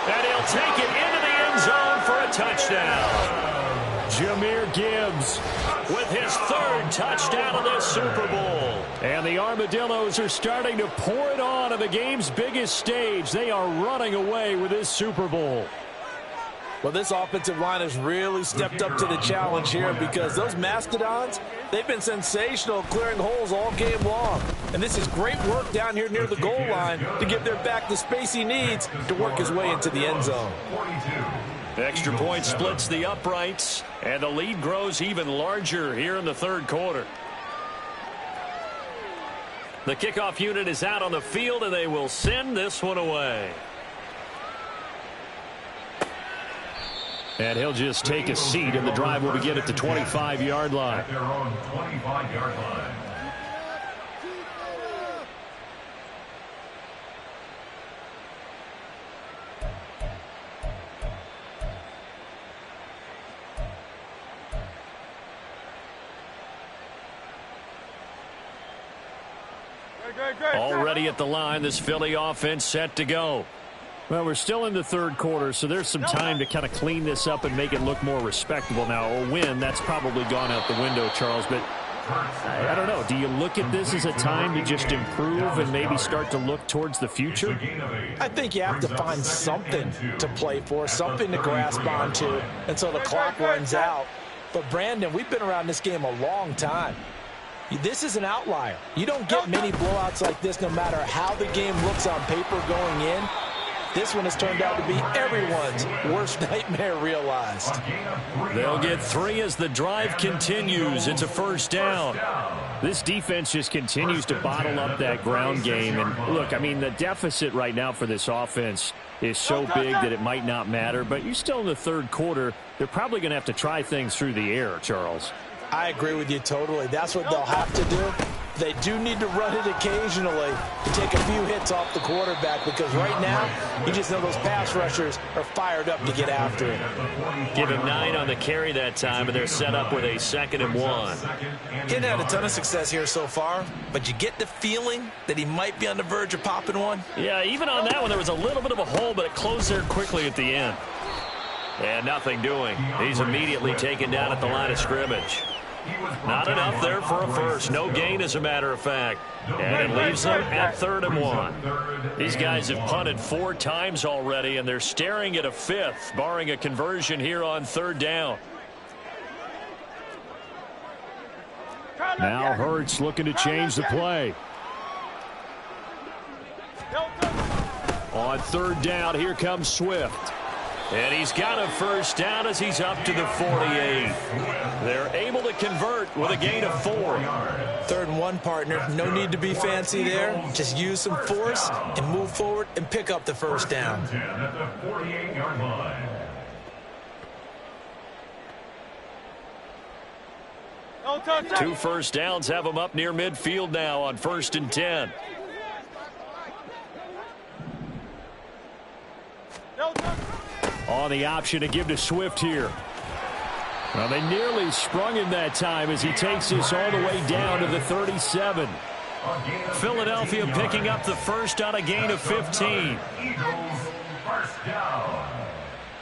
And he'll take it into the end zone for a touchdown. Jahmyr Gibbs with his 3rd touchdown of this Super Bowl. And the Armadillos are starting to pour it on the game's biggest stage. They are running away with this Super Bowl. Well, this offensive line has really stepped up to the challenge here because those Mastodons, they've been sensational clearing holes all game long. And this is great work down here near the goal line to give their back the space he needs to work his way into the end zone. Extra point splits the uprights, and the lead grows even larger here in the 3rd quarter. The kickoff unit is out on the field, and they will send this one away. And he'll just take a seat, and the drive will begin at the 25-yard line. At their own 25-yard line. Already at the line, this Philly offense set to go. Well, we're still in the third quarter, so there's some time to kind of clean this up and make it look more respectable. Now, a win, that's probably gone out the window, Charles, but I don't know. Do you look at this as a time to just improve and maybe start to look towards the future? I think you have to find something to play for, something to grasp onto until the clock runs out. But, Brandon, we've been around this game a long time. This is an outlier. You don't get many blowouts like this no matter how the game looks on paper going in. This one has turned out to be everyone's worst nightmare realized. They'll get 3 as the drive continues. It's a first down. This defense just continues to bottle up that ground game. And look, I mean, the deficit right now for this offense is so big that it might not matter. But you're still in the third quarter. They're probably going to have to try things through the air, Charles. I agree with you totally. That's what they'll have to do. They do need to run it occasionally to take a few hits off the quarterback, because right now, you just know those pass rushers are fired up to get after it. Give him 9 on the carry that time, and they're set up with a 2nd and 1. He hadn't had a ton of success here so far, but you get the feeling that he might be on the verge of popping one. Yeah, even on that one, there was a little bit of a hole, but it closed there quickly at the end. And nothing doing. He's immediately taken down at the line of scrimmage. Not enough there for a first. No gain, as a matter of fact. And it leaves them at 3rd and 1. These guys have punted 4 times already, and they're staring at a 5th, barring a conversion here on 3rd down. Now Hurts looking to change the play. On 3rd down, here comes Swift. And he's got a first down as he's up to the 48. They're able to convert with a gain of 4. 3rd and 1, partner. No need to be fancy there. Just use some force and move forward and pick up the first down. At the 48-yard line. Two first downs have them up near midfield now on 1st and 10. On the option to give to Swift here. Well, they nearly sprung him that time as he takes this all the way down to the 37. Philadelphia picking up the first on a gain of 15. Eagles first down.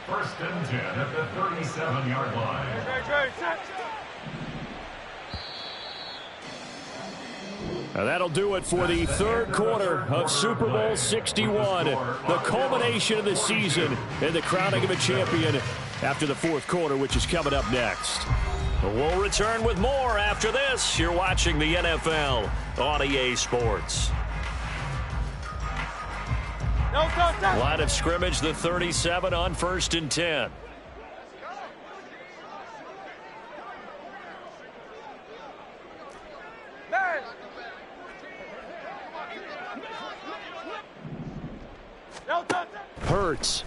1st and 10 at the 37-yard line. Now that'll do it for the 3rd quarter of Super Bowl 61. The culmination of the season and the crowning of a champion after the 4th quarter, which is coming up next. We'll return with more after this. You're watching the NFL on EA Sports. Line of scrimmage, the 37 on 1st and 10. Hurts.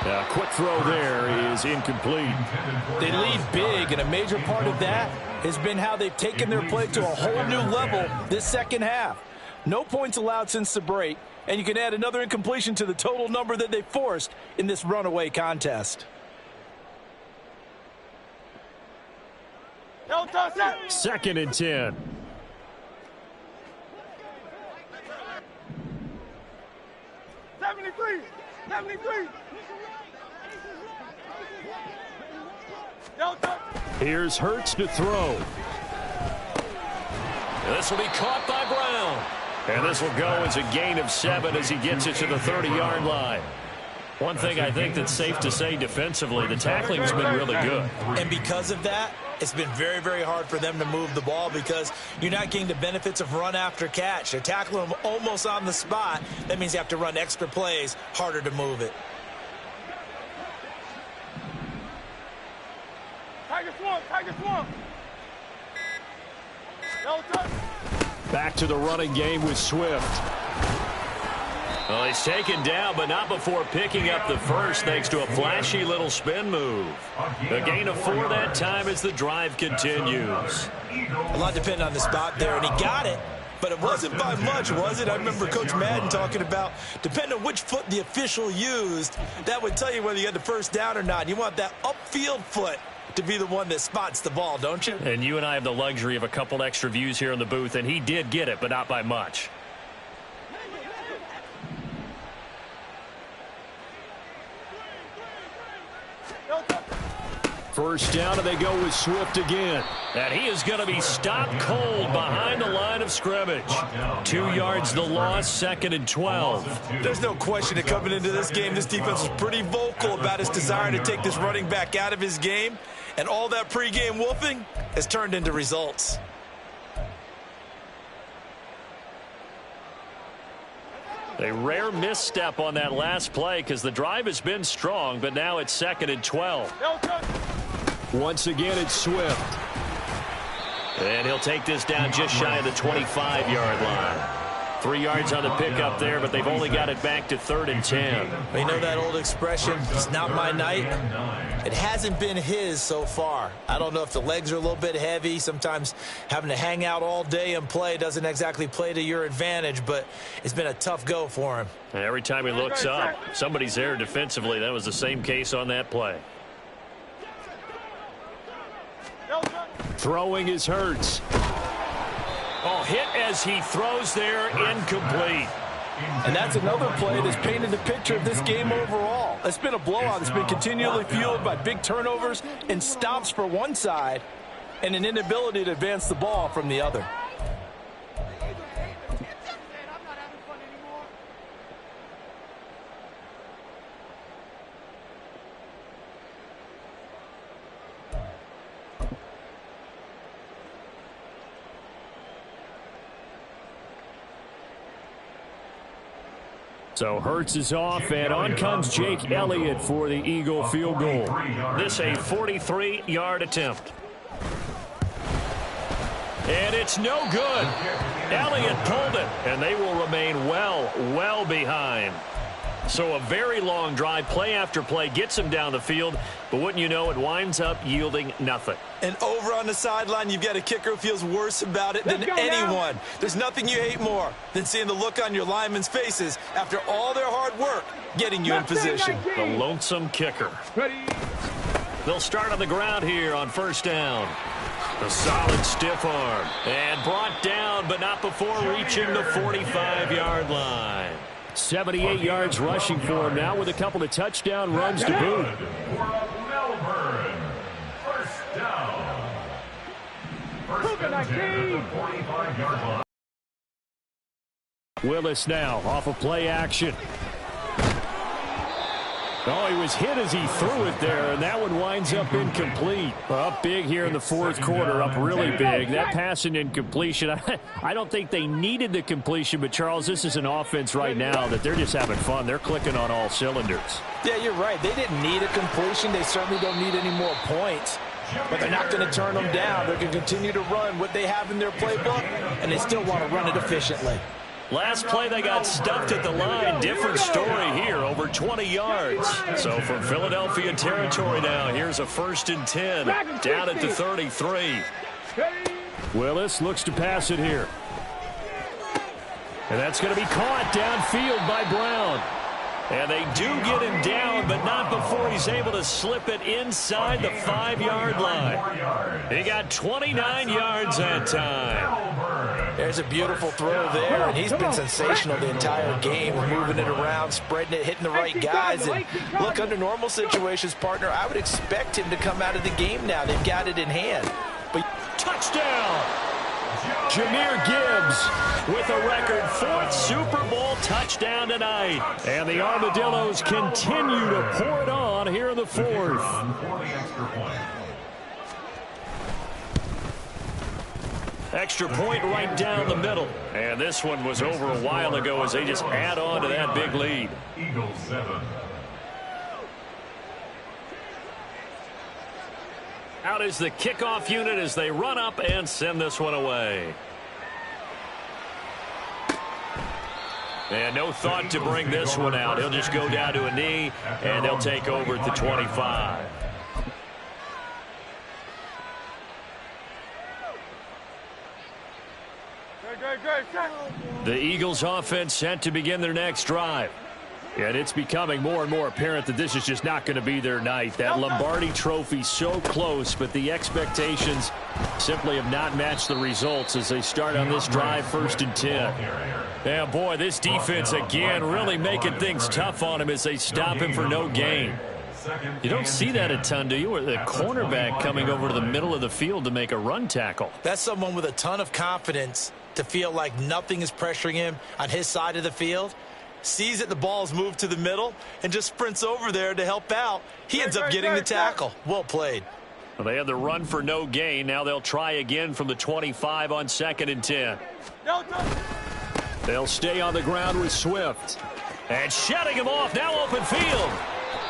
A quick throw there is incomplete. They lead big, and a major part of that has been how they've taken their play to a whole new level this second half. No points allowed since the break, and you can add another incompletion to the total number that they forced in this runaway contest. 2nd and 10. Here's Hurts to throw. This will be caught by Brown. And this will go as a gain of 7 as he gets it to the 30-yard line. One thing I think that's safe to say defensively, the tackling has been really good. And because of that, it's been very, very hard for them to move the ball because you're not getting the benefits of run after catch. They're tackling them almost on the spot. That means you have to run extra plays, harder to move it. Tiger Swamp, Tiger Swamp. Back to the running game with Swift. Well, he's taken down, but not before picking up the first thanks to a flashy little spin move. A gain of 4 that time as the drive continues. A lot depended on the spot there, and he got it. But it wasn't by much, was it? I remember Coach Madden talking about, depending on which foot the official used, that would tell you whether you had the first down or not. You want that upfield foot to be the one that spots the ball, don't you? And you and I have the luxury of a couple extra views here in the booth, and he did get it, but not by much. First down, and they go with Swift again. And he is going to be stopped cold behind the line of scrimmage. 2 yards the loss, 2nd and 12. There's no question that coming into this game, this defense was pretty vocal about its desire to take this running back out of his game. And all that pregame wolfing has turned into results. A rare misstep on that last play because the drive has been strong, but now it's 2nd and 12. Once again, it's Swift. And he'll take this down just shy of the 25-yard line. 3 yards on the pickup there, but they've only got it back to 3rd and 10. Well, you know that old expression, it's not my night. It hasn't been his so far. I don't know if the legs are a little bit heavy. Sometimes having to hang out all day and play doesn't exactly play to your advantage, but it's been a tough go for him. And every time he looks up, somebody's there defensively. That was the same case on that play. Throwing is Hurts. Oh, hit as he throws there, incomplete. And that's another play that's painted the picture of this game overall. It's been a blowout. It's been continually fueled by big turnovers and stops for one side and an inability to advance the ball from the other. So Hurts is off, and on comes Jake Elliott for the Eagle field goal. This a 43-yard attempt. And it's no good. Elliott pulled it, and they will remain well behind. So a very long drive, play after play, gets him down the field, but wouldn't you know, it winds up yielding nothing. And over on the sideline, you've got a kicker who feels worse about it than anyone. There's nothing you hate more than seeing the look on your linemen's faces after all their hard work getting you in position. The lonesome kicker. They'll start on the ground here on first down. A solid stiff arm. And brought down, but not before reaching the 45-yard line. 78 yards rushing for him now with a couple of touchdown runs to boot. Melbourne. First down. First and 10 at the 45-yard line. Willis now off of play action. Oh, he was hit as he threw it there, and that one winds up incomplete. Up big here in the fourth quarter, up really big. That pass and incompletion, I don't think they needed the completion, but, Charles, this is an offense right now that they're just having fun. They're clicking on all cylinders. Yeah, you're right. They didn't need a completion. They certainly don't need any more points. But they're not going to turn them down. They're going to continue to run what they have in their playbook, and they still want to run it efficiently. Last play, they got stuffed at the line. Different story here, over 20 yards. So from Philadelphia territory now, here's a 1st and 10 down at the 33. Willis looks to pass it here. And that's going to be caught downfield by Brown. And they do get him down, but not before he's able to slip it inside the 5-yard line. He got 29 yards that time. There's a beautiful throw there, and he's been sensational the entire game, moving it around, spreading it, hitting the right guys. And look, under normal situations, partner, I would expect him to come out of the game now. They've got it in hand. But touchdown! Jahmyr Gibbs with a record 4th Super Bowl touchdown tonight. And the Armadillos continue to pour it on here in the 4th. Extra point right down the middle. And this one was over a while ago as they just add on to that big lead. Eagles 7. Out is the kickoff unit as they run up and send this one away. And no thought to bring this one out. He'll just go down to a knee, and they'll take over at the 25. The Eagles offense set to begin their next drive. And it's becoming more and more apparent that this is just not going to be their night. That Lombardi Trophy so close, but the expectations simply have not matched the results as they start on this drive, 1st and 10. Yeah, boy, this defense again really making things tough on him as they stop him for no gain. You don't see that a ton, do you? Or the cornerback coming over to the middle of the field to make a run tackle. That's someone with a ton of confidence to feel like nothing is pressuring him on his side of the field. Sees that the ball's moved to the middle and just sprints over there to help out. He ends up getting the tackle. Well played. Well, they had the run for no gain. Now they'll try again from the 25 on 2nd and 10. They'll stay on the ground with Swift. And shutting him off, now open field.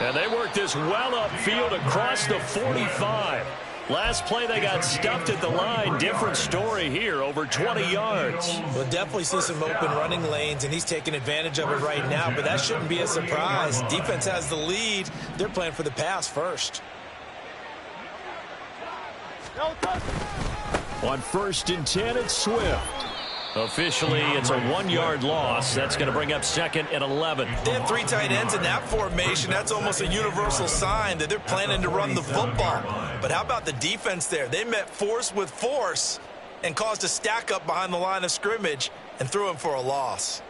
And they work this well upfield across the 45. Last play, they got stuffed at the line. Different story here, over 20 yards. We'll definitely see some open running lanes, and he's taking advantage of it right now, but that shouldn't be a surprise. Defense has the lead. They're playing for the pass first. On 1st and 10, it's Swift. Officially, it's a 1-yard loss. That's going to bring up 2nd and 11. They have 3 tight ends in that formation. That's almost a universal sign that they're planning to run the football. But how about the defense there? They met force with force and caused a stack up behind the line of scrimmage and threw him for a loss.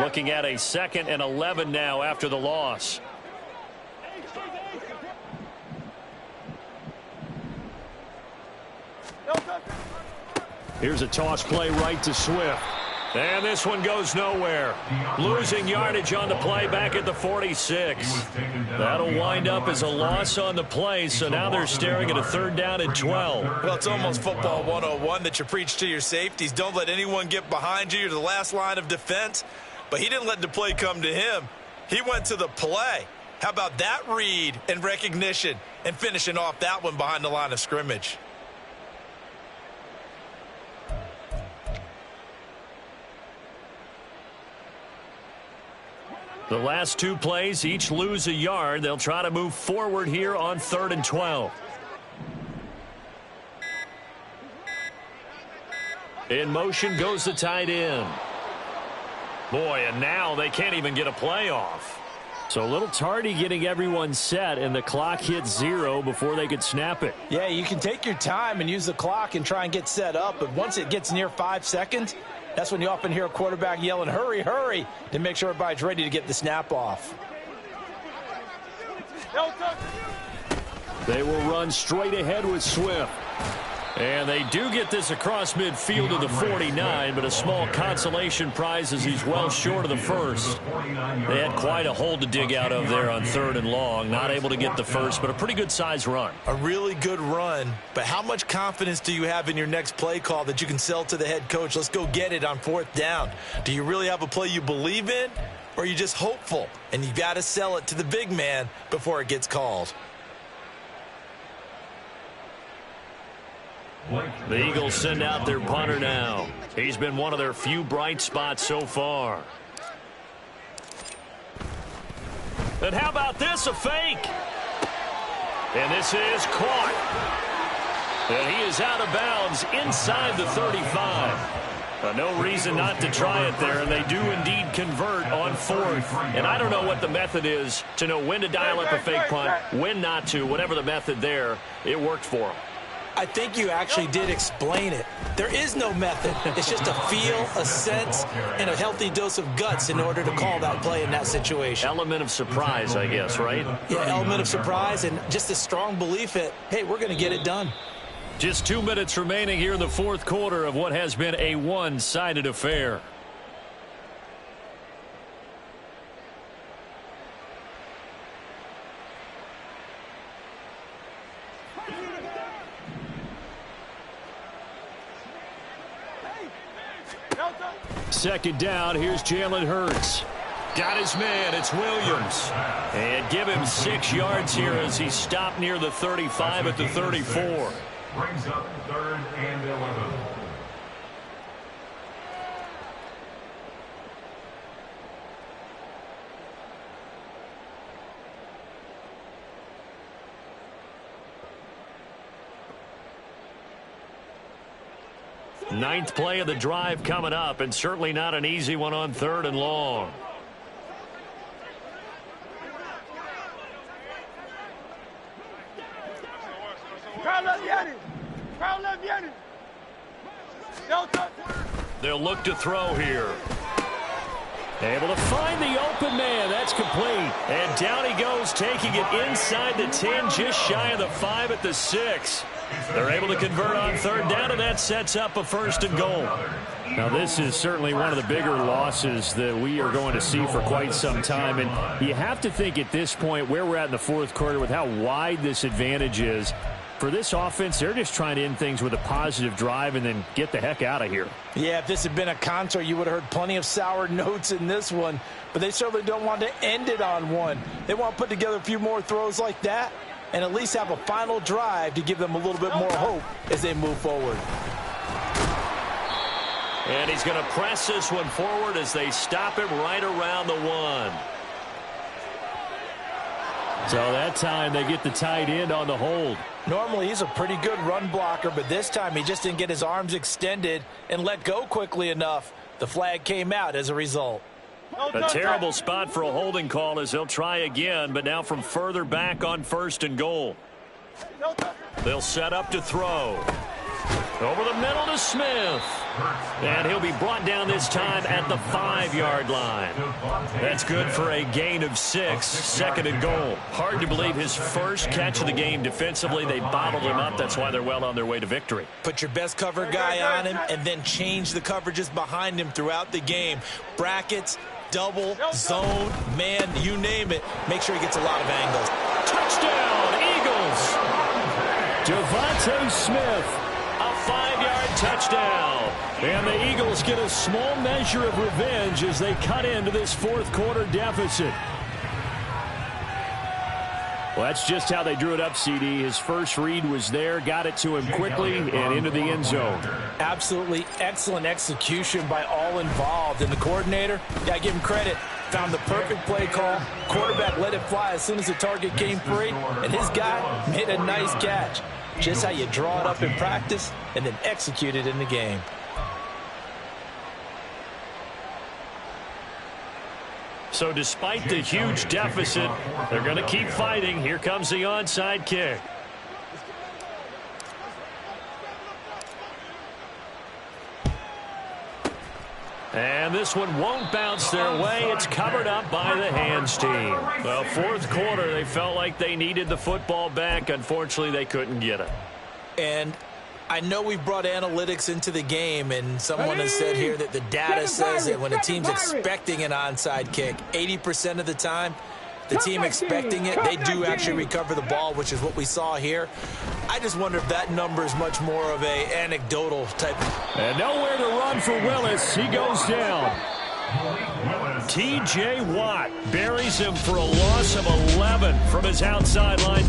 Looking at a 2nd and 11 now after the loss. Here's a toss play right to Swift. And this one goes nowhere. Losing yardage on the play back at the 46. That'll wind up as a loss on the play, so now they're staring at a 3rd down and 12. Well, it's almost football 101 that you preach to your safeties. Don't let anyone get behind you. You're the last line of defense. But he didn't let the play come to him. He went to the play. How about that read and recognition and finishing off that one behind the line of scrimmage? The last 2 plays, each lose a yard. They'll try to move forward here on 3rd and 12. In motion goes the tight end. Boy, and now they can't even get a play off. So a little tardy getting everyone set, and the clock hits 0 before they could snap it. Yeah, you can take your time and use the clock and try and get set up, but once it gets near 5 seconds, that's when you often hear a quarterback yelling, hurry, hurry, to make sure everybody's ready to get the snap off. They will run straight ahead with Swift. And they do get this across midfield to the 49, but a small consolation prize as he's well short of the first. They had quite a hole to dig out of there on 3rd and long. Not able to get the first, but a pretty good size run. A really good run, but how much confidence do you have in your next play call that you can sell to the head coach? Let's go get it on 4th down. Do you really have a play you believe in, or are you just hopeful? And you got to sell it to the big man before it gets called. The Eagles send out their punter now. He's been one of their few bright spots so far. And how about this, a fake? And this is caught. And he is out of bounds inside the 35. No reason not to try it there, and they do indeed convert on 4th. And I don't know what the method is to know when to dial up a fake punt, when not to. Whatever the method there, it worked for them. I think you actually did explain it. There is no method. It's just a feel, a sense, and a healthy dose of guts in order to call that play in that situation. Element of surprise, I guess, right? Yeah, element of surprise and just a strong belief that, hey, we're going to get it done. Just 2 minutes remaining here in the 4th quarter of what has been a one-sided affair. Second down, here's Jalen Hurts. Got his man, it's Williams. And give him 6 yards here as he stopped near the 35 at the 34. Brings up 3rd and 11. Ninth play of the drive coming up, and certainly not an easy one on 3rd and long. They'll look to throw here. Able to find the open man. That's complete. And down he goes, taking it inside the 10, just shy of the 5 at the 6. They're able to convert on 3rd down, and that sets up a 1st and goal. Now, this is certainly one of the bigger losses that we are going to see for quite some time. And you have to think at this point where we're at in the 4th quarter with how wide this advantage is. For this offense, they're just trying to end things with a positive drive and then get the heck out of here. Yeah, if this had been a concert, you would have heard plenty of sour notes in this one. But they certainly don't want to end it on one. They want to put together a few more throws like that and at least have a final drive to give them a little bit more hope as they move forward. And he's going to press this one forward as they stop him right around the 1. So that time they get the tight end on the hold. Normally he's a pretty good run blocker, but this time he just didn't get his arms extended and let go quickly enough. The flag came out as a result. A terrible spot for a holding call as they'll try again, but now from further back on 1st and goal. They'll set up to throw. Over the middle to Smith. And he'll be brought down this time at the 5-yard line. That's good for a gain of 6, 2nd and goal. Hard to believe his first catch of the game defensively. They bottled him up. That's why they're well on their way to victory. Put your best cover guy on him and then change the coverages behind him throughout the game. Brackets, double, zone, man, you name it. Make sure he gets a lot of angles. Touchdown, Eagles. Devontae Smith. A 5-yard touchdown. And the Eagles get a small measure of revenge as they cut into this 4th quarter deficit. Well, that's just how they drew it up, CD. His first read was there, got it to him quickly, and into the end zone. Absolutely excellent execution by all involved. And the coordinator, yeah, give him credit, found the perfect play call. Quarterback let it fly as soon as the target came free, and his guy made a nice catch. Just how you draw it up in practice and then execute it in the game. So despite the huge deficit, they're going to keep fighting. Here comes the onside kick. And this one won't bounce their way. It's covered up by the hands team. Well, 4th quarter, they felt like they needed the football back. Unfortunately, they couldn't get it. And I know we've brought analytics into the game, and someone has said here that the data says that when a team's expecting an onside kick, 80% of the time, the team expecting it, they do actually recover the ball, which is what we saw here. I just wonder if that number is much more of a anecdotal type. And nowhere to run for Willis. He goes down. T.J. Watt buries him for a loss of 11 from his outside line.